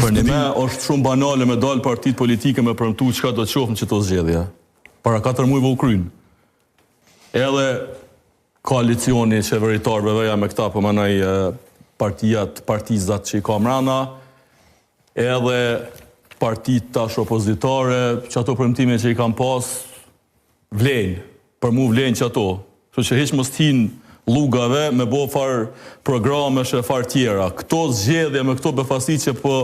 Për një me është shumë banale me dalë partit politike me premtu çka do të qofnë që to zgjedhja. Para 4 muajve u kryn. Edhe koalicioni qeveritar veja me këta përmanaj partizat që i ka mrana, edhe partit tash opozitare, që ato premtime që i kam pas, vlenjë, për mu vlenjë që ato. Që heq mos t'hin lugave me bo far programe që far tjera. Këto zgjedhje me këto befasi që po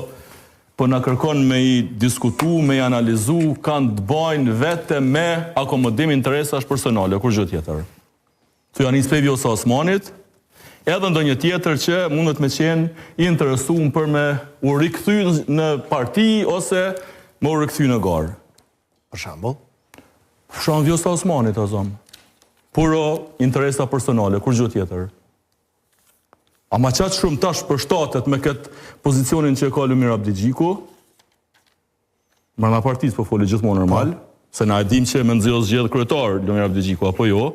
na kërkon me i diskutu, me i analizu, kanë të bajnë vete me akomodim interesash personale, kur gjë tjetër. Të janë njës Pevi ose Osmanit, edhe ndo një tjetër që mundet me qenë i interesuar për me u rikëthy në parti ose me u rikëthy në garë. Për shambull? Për shambull Vjosa Osmanit, a zonë. Puro interesa personale, kur gjë tjetër. Ama qatë shumë tash për shtatet me këtë pozicionin që e ka Lumir Abdigjiku, mërna partisë po foli gjithmonë normal, se na e dim që me nëzio zgjedh kryetar Lumir Abdigjiku, apo jo,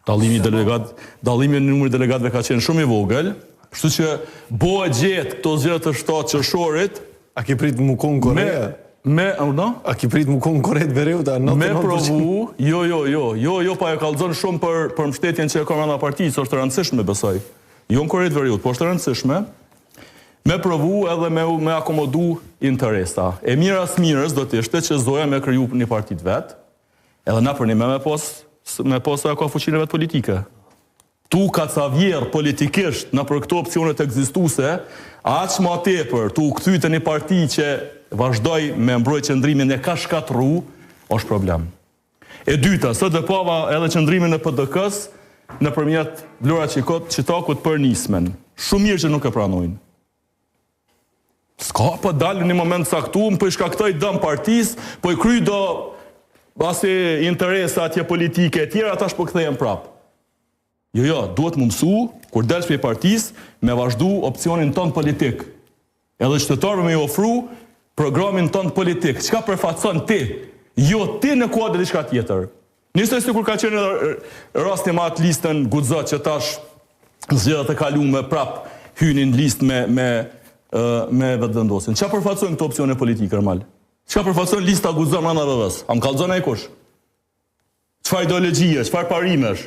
dallimi në numër delegatëve ka qenë shumë i vogël, kështu që e gjetë këto zgjedhje të 7 qershorit. A ki prit mu konkurre? A ki prit mu konkurret Bereuta? Me provu, jo, pa e kallëzon shumë për mbështetjen që e ka mrena partisë, është të rëndësishme besoj. Jo në korejt veriut, po është të rëndësishme, me provu edhe me akomodu interesa. E mirës do t'ishte që Zoja me kryu një partit vetë, edhe na për një me posë e ka fuqinë vetë politike. Tu ka ca vjerë politikisht në për këto opcionet egzistuse, aq ma tepër, tu këthyte një parti që vazhdoj me mbroj qëndrimin e ka shkatru, është problem. E dyta, sot dhe pava edhe qëndrimin e PDK-s, në përmjet Vlora Qitakut për nismen. Shumë mirë që nuk e pranojnë. Ska për dalë një moment saktuar, për shkaktoj dëm partis, po i kry do basi interesa atje politike e tjera, ata shpo këthejem prap. Jo, duhet më mësu, kur delsh për partis, me vazhdu opcionin tonë politik. Edhe qytetarëve me i ofru programin tonë politik. Qka përfacon ti? Jo, ti në kuadrë diçka tjetër. Nisë e si kur ka qenë rasti ma atë listën Gudzot që tash zgjedhjet e kalume prap hynin list me vetëvendosin. Qa përfacojnë këto opcione politike, normal? Qa përfacojnë lista Gudzot mrena VV-s? Am kallëzon e kush? Qfar ideologjie, qfar parimesh?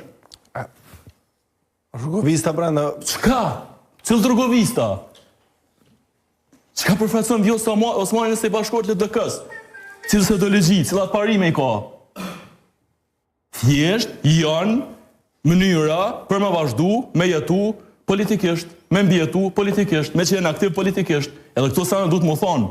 Rrugovista brenda... Qka? Cilë rrugovista? Qka përfacojnë Vjosa Osmanit nëse i bashkot LDK-s? Cilës ideologji, cilat parime i ka? Thjesht janë mënyra për me vazhdu, me jetu politikisht, me mbjetu politikisht, me qenë aktiv politikisht. Edhe këto sa në du të më thonë.